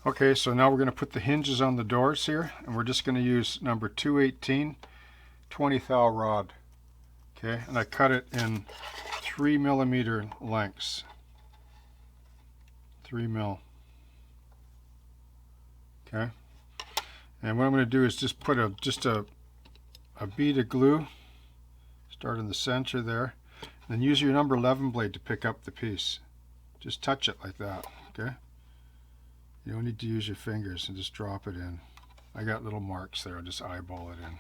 Okay, so now we're going to put the hinges on the doors here, and we're just going to use number 218 20 thou rod. Okay, and I cut it in 3mm lengths. 3 mil. Okay, and what I'm going to do is just put a bead of glue, start in the center there, and then use your number 11 blade to pick up the piece. Just touch it like that. Okay. You don't need to use your fingers, and just drop it in. I got little marks there, I'll just eyeball it in.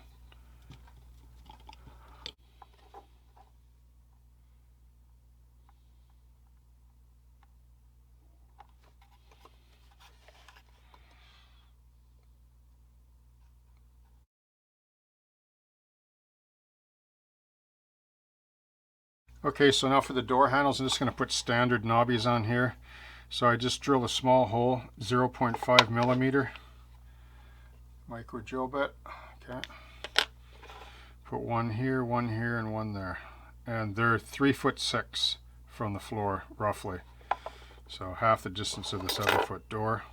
Okay, so now for the door handles, I'm just going to put standard knobbies on here. So I just drill a small hole, 0.5mm micro drill bit. Okay. Put one here, and one there. And they're 3'6" from the floor, roughly. So half the distance of this 7-foot door.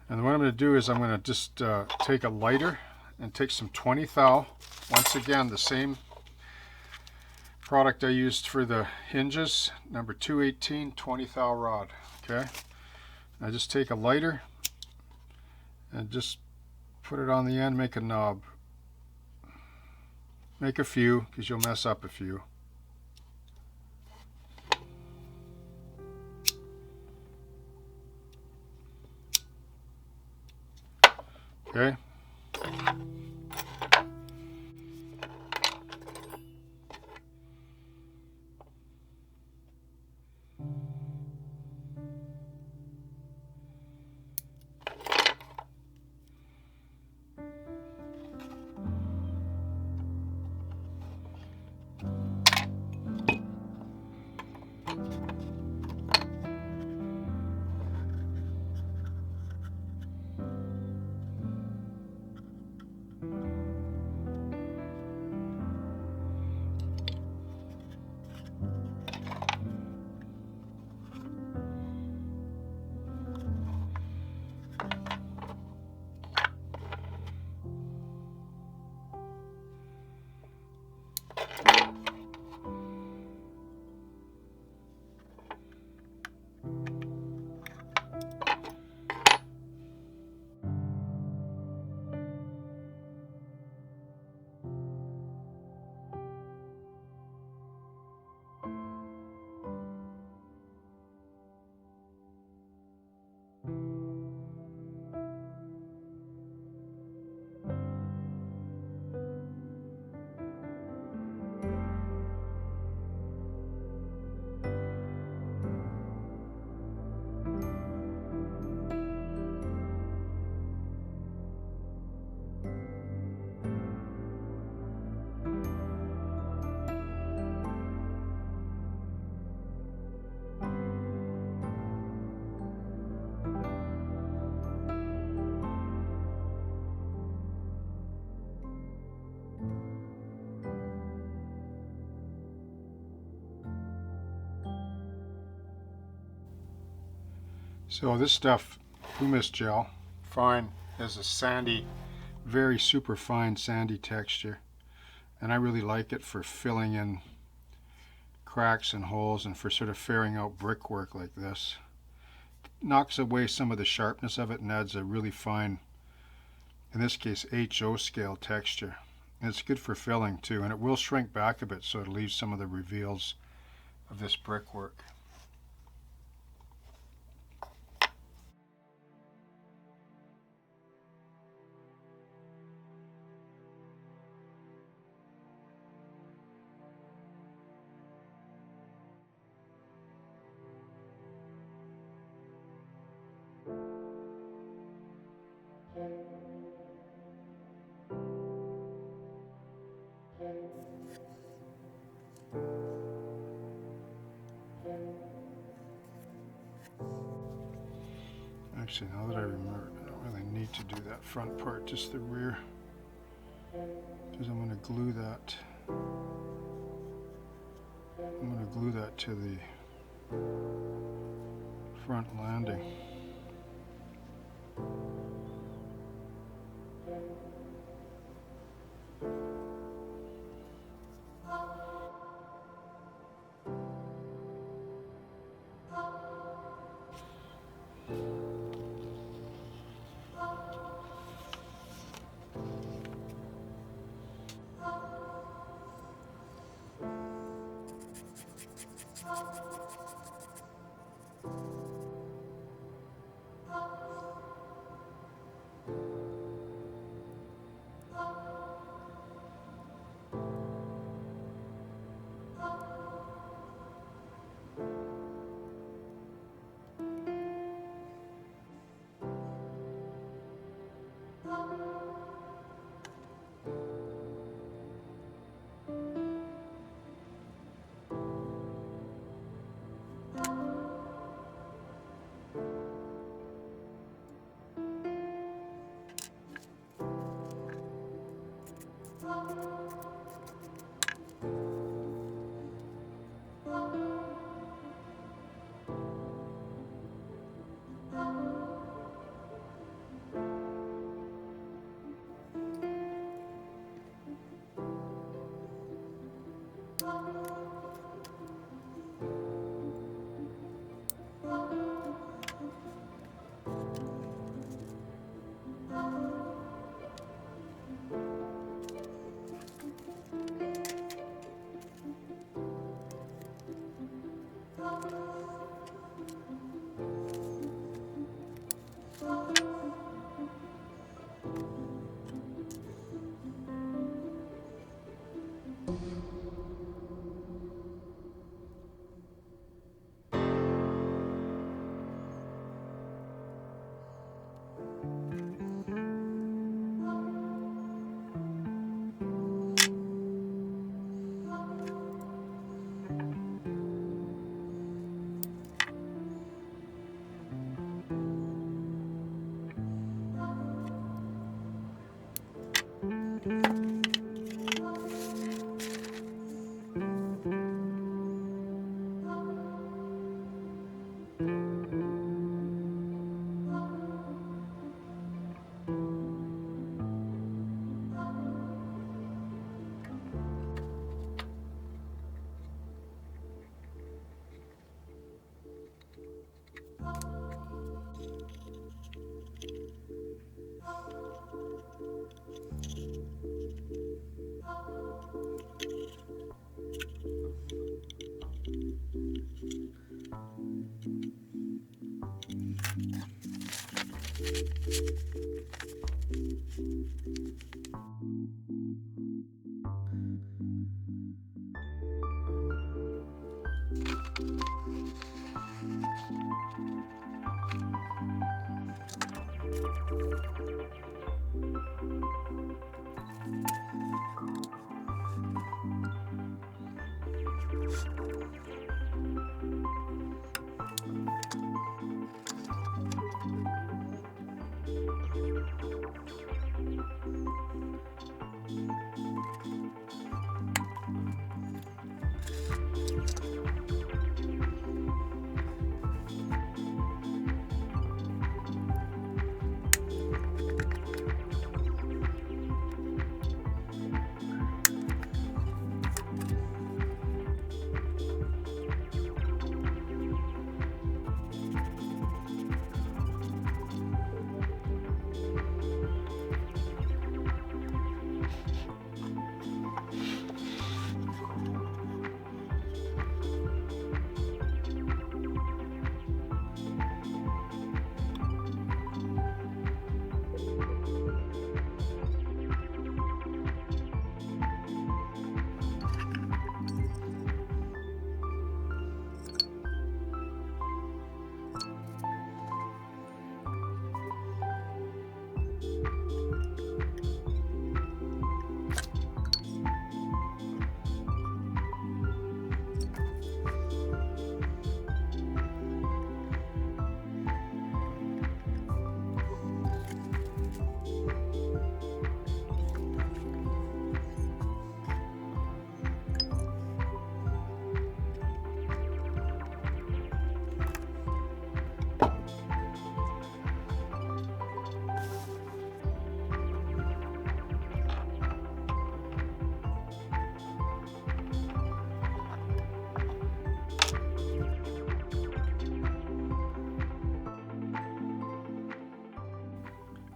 And what I'm going to do is I'm going to just take a lighter and take some 20 thou. Once again, the same product I used for the hinges, number 218 20 thou rod. Okay. I just take a lighter and just put it on the end, make a knob. Make a few, because you'll mess up a few. Okay. So this stuff, pumice gel, fine, has a sandy, very super fine sandy texture, and I really like it for filling in cracks and holes and for sort of fairing out brickwork like this. Knocks away some of the sharpness of it and adds a really fine, in this case, HO scale texture. And it's good for filling too, and it will shrink back a bit so it leaves some of the reveals of this brickwork. Actually, now that I remember, I don't really need to do that front part, just the rear, because I'm going to glue that. I'm going to glue that to the front landing.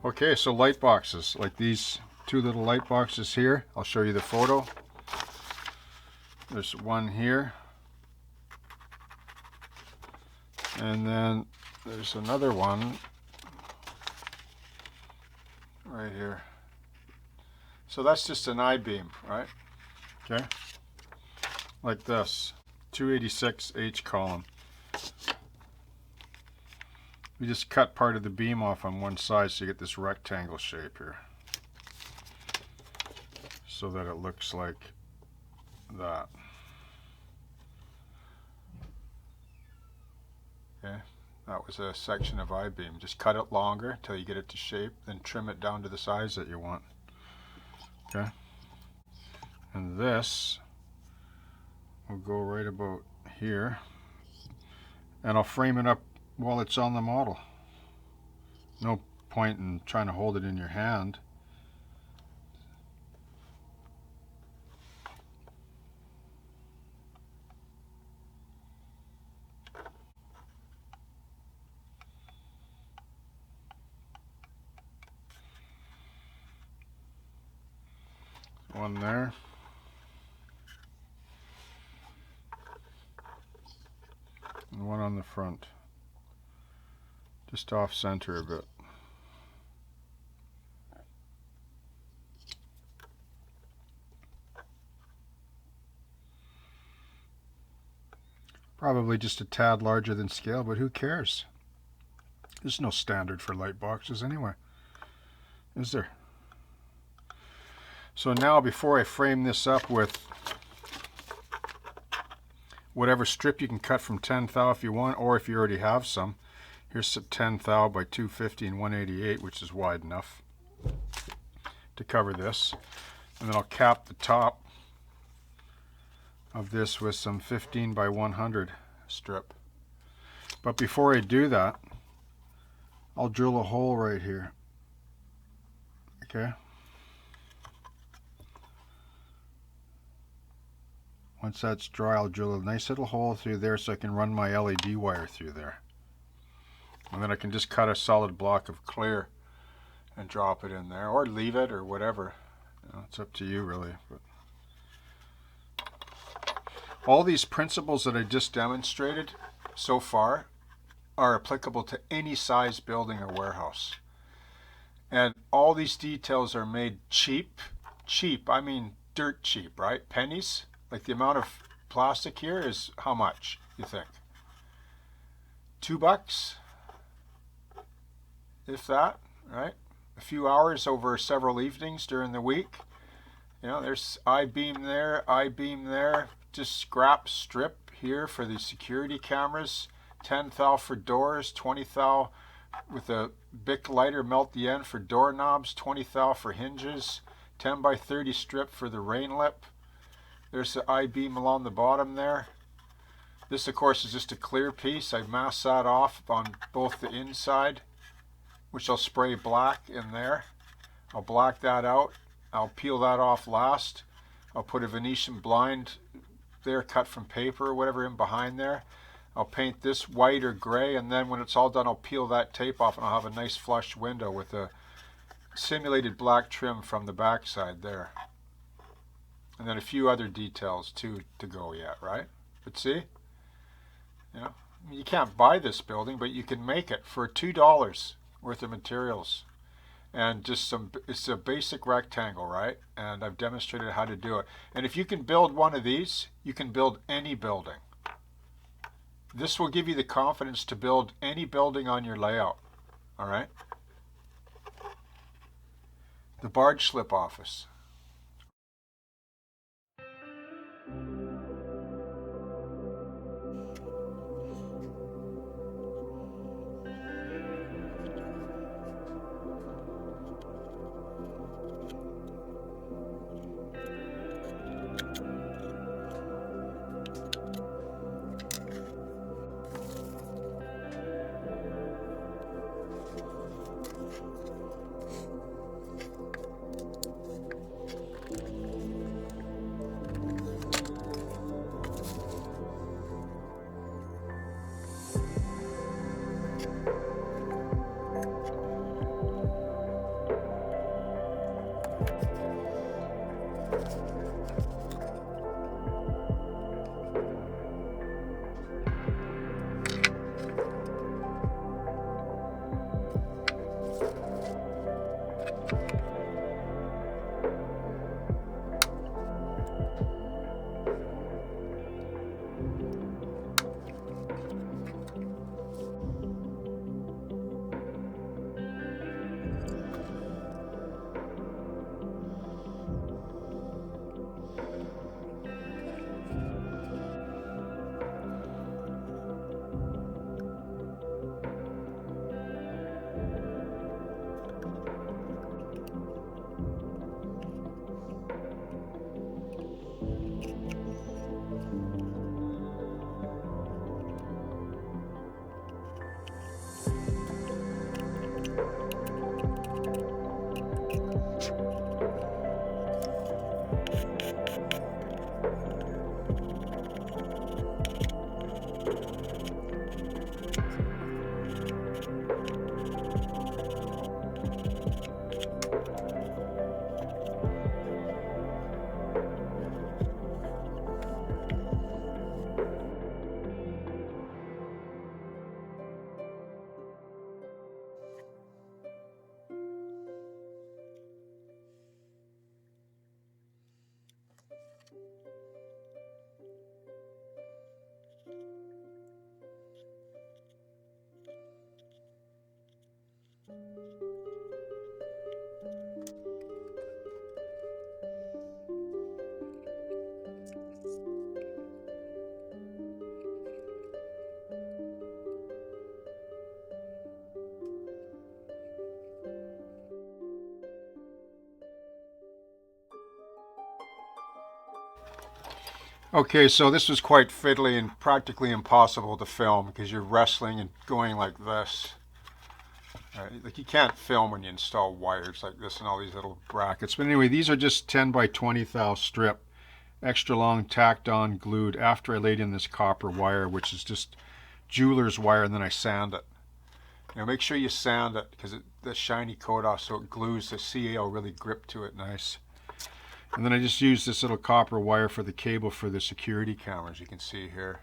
Okay, so light boxes, like these two little light boxes here. I'll show you the photo. There's one here. And then there's another one right here. So that's just an I-beam, right? Okay. Like this. 286 H column. We just cut part of the beam off on one side so you get this rectangle shape here. So that it looks like that. Okay, that was a section of I-beam. Just cut it longer until you get it to shape, then trim it down to the size that you want. Okay, and this will go right about here, and I'll frame it up while it's on the model. No point in trying to hold it in your hand. One there. And one on the front. Just off center a bit. Probably just a tad larger than scale, but who cares? There's no standard for light boxes anyway, is there? So now, before I frame this up with whatever strip you can cut from 10 thou if you want, or if you already have some, here's some 10 thou by 250 and 188, which is wide enough to cover this. And then I'll cap the top of this with some 15 by 100 strip. But before I do that, I'll drill a hole right here. Okay. Once that's dry, I'll drill a nice little hole through there so I can run my LED wire through there. And then I can just cut a solid block of clear and drop it in there, or leave it, or whatever. You know, it's up to you, really. But all these principles that I just demonstrated so far are applicable to any size building or warehouse. And all these details are made cheap. Cheap, I mean dirt cheap, right? Pennies. Like the amount of plastic here is how much, you think? $2? If that, right? A few hours over several evenings during the week. You know, there's I-beam there, I-beam there. Just scrap strip here for the security cameras. 10 thou for doors, 20 thou with a Bic lighter, melt the end for doorknobs, 20 thou for hinges, 10 by 30 strip for the rain lip. There's the I-beam along the bottom there. This, of course, is just a clear piece. I mask that off on both the inside, which I'll spray black in there. I'll black that out. I'll peel that off last. I'll put a Venetian blind there, cut from paper or whatever, in behind there. I'll paint this white or gray, and then when it's all done, I'll peel that tape off, and I'll have a nice flush window with a simulated black trim from the back side there. And then a few other details too to go yet, right? But see, you know, you can't buy this building, but you can make it for $2 worth of materials. And just it's a basic rectangle, right? And I've demonstrated how to do it. And if you can build one of these, you can build any building. This will give you the confidence to build any building on your layout, all right? The barge slip office. Okay, so this was quite fiddly and practically impossible to film because you're wrestling and going like this. Like you can't film when you install wires like this and all these little brackets. But anyway, these are just 10 by 20 thou strip, extra long, tacked on, glued after I laid in this copper wire, which is just jeweler's wire, and then I sand it. Make sure you sand it because the shiny coat off so it glues. The CA will really grip to it nice. And then I just use this little copper wire for the cable for the security cameras you can see here.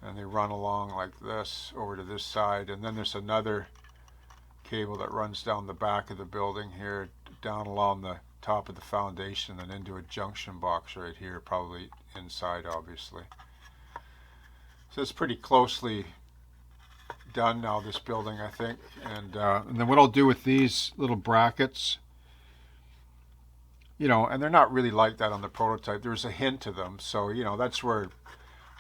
And they run along like this over to this side. And then there's another cable that runs down the back of the building here, down along the top of the foundation and into a junction box right here, probably inside obviously. So it's pretty closely done now, this building, I think. And then what I'll do with these little brackets, and they're not really like that on the prototype. There's a hint to them, so that's where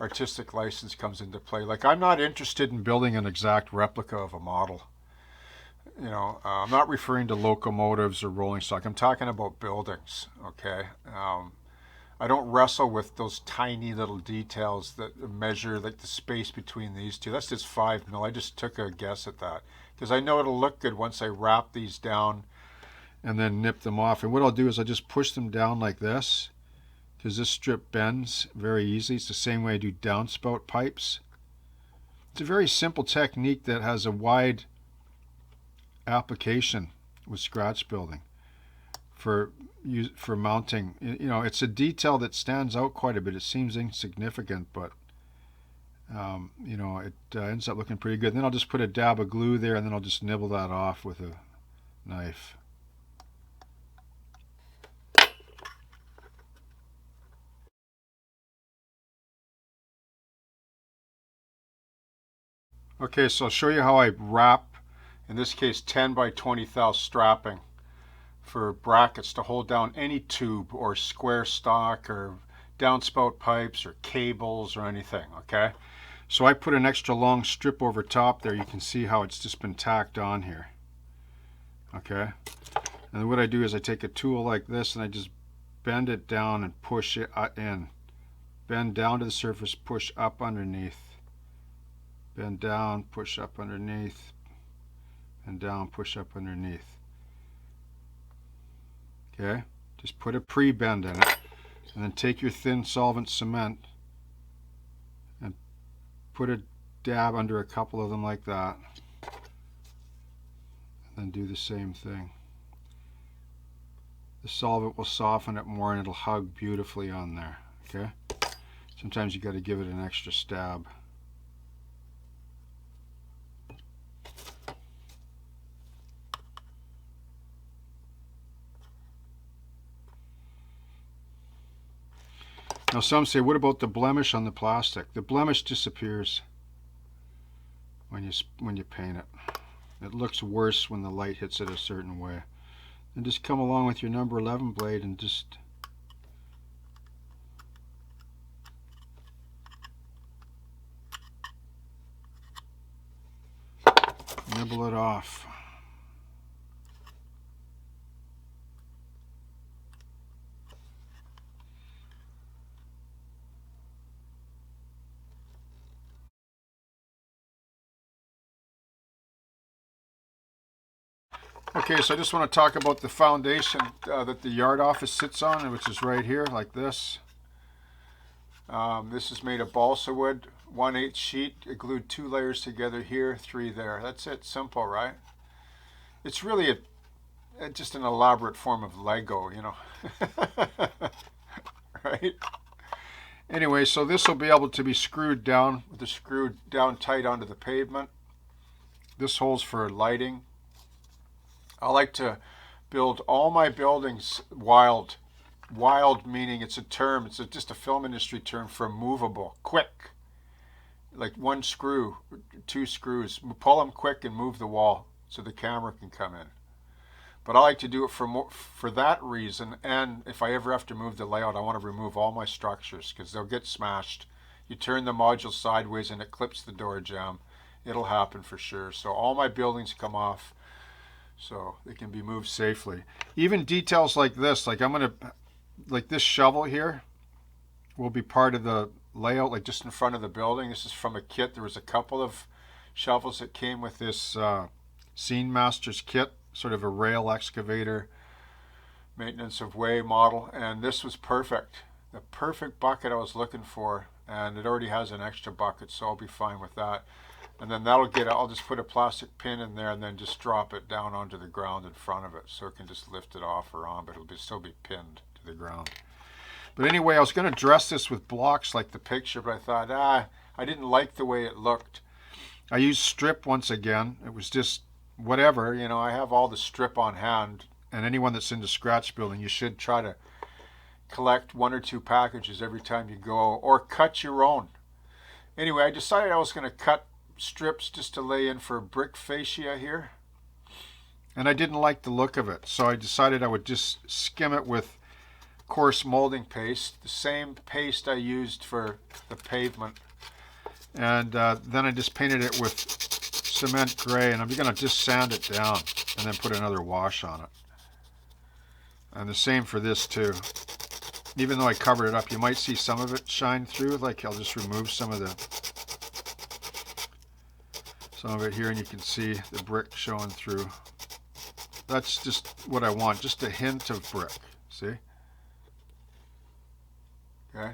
artistic license comes into play. Like, I'm not interested in building an exact replica of a model. I'm not referring to locomotives or rolling stock. I'm talking about buildings, okay? I don't wrestle with those tiny little details that measure like the space between these two. That's just 5 mil. I just took a guess at that because I know it'll look good once I wrap these down and then nip them off. And what I'll do is I'll just push them down like this because this strip bends very easily. It's the same way I do downspout pipes. It's a very simple technique that has a wide application with scratch building for mounting. It's a detail that stands out quite a bit. It seems insignificant, but it ends up looking pretty good. And then I'll just put a dab of glue there, and then I'll just nibble that off with a knife. Okay, so I'll show you how I wrap, in this case 10 by 20 thou strapping for brackets to hold down any tube or square stock or downspout pipes or cables or anything, okay? So I put an extra long strip over top there. You can see how it's just been tacked on here, okay? And what I do is I take a tool like this and I just bend it down and push it in. Bend down to the surface, push up underneath. Bend down, push up underneath, and down, push up underneath. Okay, just put a pre-bend in it, and then take your thin solvent cement and put a dab under a couple of them like that, and then do the same thing. The solvent will soften it more and it'll hug beautifully on there, okay? Sometimes you got to give it an extra stab. Now some say, what about the blemish on the plastic? The blemish disappears when you paint it. It looks worse when the light hits it a certain way. And just come along with your number 11 blade and just nibble it off. Okay, so I just want to talk about the foundation that the yard office sits on, which is right here, like this. This is made of balsa wood, 1/8 sheet. I glued 2 layers together here, 3 there. That's it, simple, right? It's really just an elaborate form of Lego, right? Anyway, so this will be able to be screwed down with the screw down tight onto the pavement. This holds for lighting. I like to build all my buildings wild. Wild meaning it's a term, it's just a film industry term for movable, quick. Like 1 screw, 2 screws. Pull them quick and move the wall so the camera can come in. But I like to do it for that reason, and if I ever have to move the layout, I want to remove all my structures because they'll get smashed. You turn the module sideways and it clips the door jamb. It'll happen for sure. So all my buildings come off so they can be moved safely. Even details like this, like this shovel here, will be part of the layout, like just in front of the building. This is from a kit. There was a couple of shovels that came with this Scene Masters kit, sort of a rail excavator, maintenance of way model, and this was perfect. The perfect bucket I was looking for, and it already has an extra bucket, so I'll be fine with that. And then that'll get, I'll just put a plastic pin in there and then just drop it down onto the ground in front of it, so it can just lift it off or on, but it'll still be pinned to the ground. But anyway, I was going to dress this with blocks like the picture, but I thought, I didn't like the way it looked. I used strip once again. It was just whatever, you know, I have all the strip on hand, and anyone that's into scratch building, you should try to collect 1 or 2 packages every time you go, or cut your own. Anyway, I decided I was going to cut strips just to lay in for brick fascia here, and I didn't like the look of it, so I decided I would just skim it with coarse molding paste, the same paste I used for the pavement, and then I just painted it with cement gray, and I'm going to just sand it down and then put another wash on it. And the same for this too. Even though I covered it up, you might see some of it shine through. Like I'll just remove some of it here, and you can see the brick showing through. That's just what I want, just a hint of brick. See? Okay.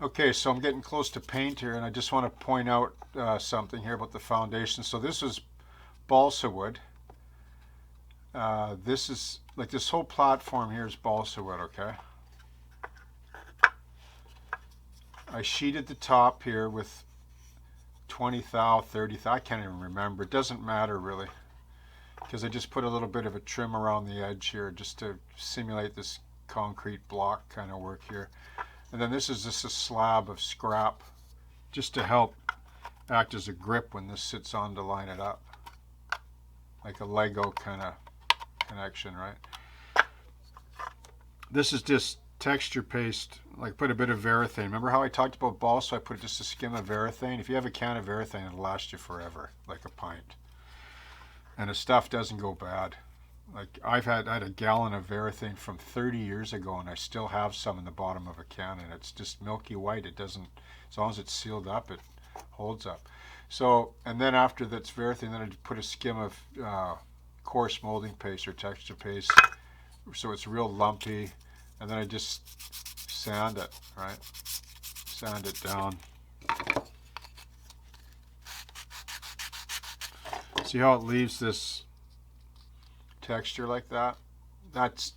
Okay, so I'm getting close to paint here, and I just want to point out something here about the foundation. So this is balsa wood. This is, like this whole platform here is balsa wood, okay? I sheeted the top here with 20 thou, 30 thou, I can't even remember. It doesn't matter really, because I just put a little bit of a trim around the edge here just to simulate this concrete block kind of work here. And then this is just a slab of scrap just to help act as a grip when this sits on to line it up. Like a Lego kind of connection, right? This is just texture paste, like put a bit of Varathane. Remember how I talked about balsa? I put just a skim of Varathane. If you have a can of Varathane, it'll last you forever, like a pint. And the stuff doesn't go bad. Like I had a gallon of Varathane from 30 years ago, and I still have some in the bottom of a can, and it's just milky white. It doesn't, as long as it's sealed up, it holds up. So, and then after that's Varathane, then I put a skim of coarse molding paste or texture paste, so it's real lumpy, and then I just sand it, right? Sand it down. See how it leaves this texture like that? That's,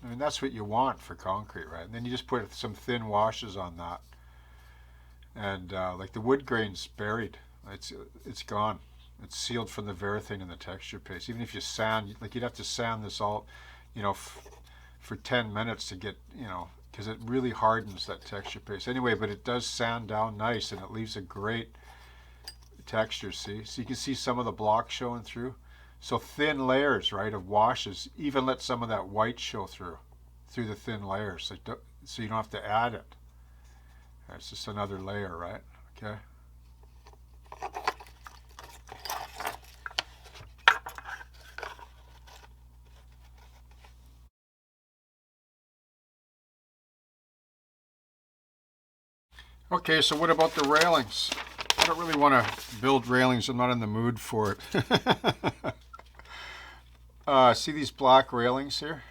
I mean, that's what you want for concrete, right? And then you just put some thin washes on that, and like the wood grain's buried. It's gone. It's sealed from the Varathane and the texture paste. Even if you sand, like you'd have to sand this all, you know, for 10 minutes to get, you know, because it really hardens that texture paste. Anyway, but it does sand down nice, and it leaves a great texture, see? So you can see some of the blocks showing through. So thin layers, right, of washes, even let some of that white show through the thin layers, so you don't have to add it. It's just another layer, right? Okay. Okay, so what about the railings? I don't really want to build railings. I'm not in the mood for it. See these black railings here?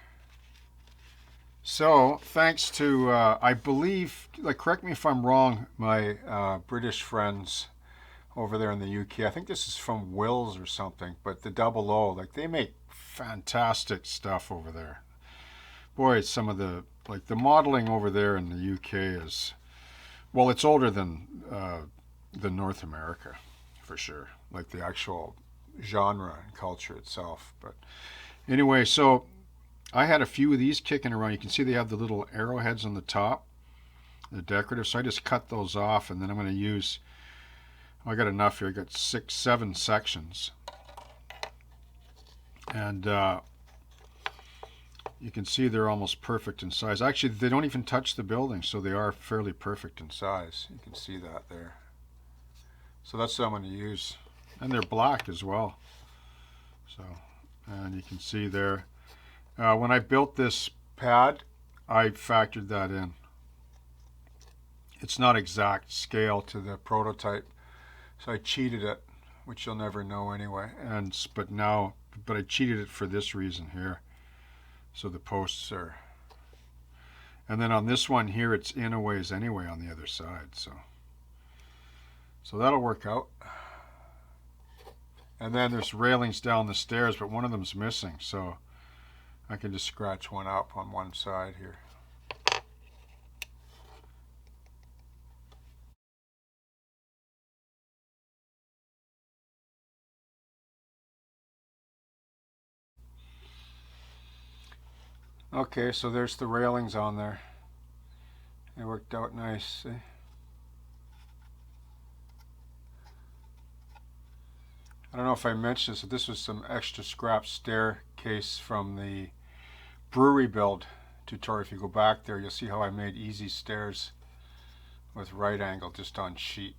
So, thanks to, I believe, like, correct me if I'm wrong, my British friends over there in the UK, I think this is from Wills or something, but the Double O, like, they make fantastic stuff over there. Boy, some of the, like, the modeling over there in the UK is, well, it's older than North America, for sure, like the actual genre and culture itself. But anyway, so I had a few of these kicking around. You can see they have the little arrowheads on the top, the decorative. So I just cut those off, and then I'm going to use, I got enough here. I got 6, 7 sections. And you can see they're almost perfect in size. Actually, they don't even touch the building, so they are fairly perfect in size. You can see that there. So that's what I'm going to use. And they're black as well. So, and you can see there. When I built this pad, I factored that in. It's not exact scale to the prototype, so I cheated it, which you'll never know anyway. But I cheated it for this reason here. So the posts are, and then on this one here, it's in a ways anyway on the other side. So that'll work out. And then there's railings down the stairs, but one of them's missing, so I can just scratch one up on one side here. Okay, so there's the railings on there. It worked out nice, see? I don't know if I mentioned this, but this was some extra scrap staircase from the brewery build tutorial. If you go back there, you'll see how I made easy stairs with right angle just on sheet.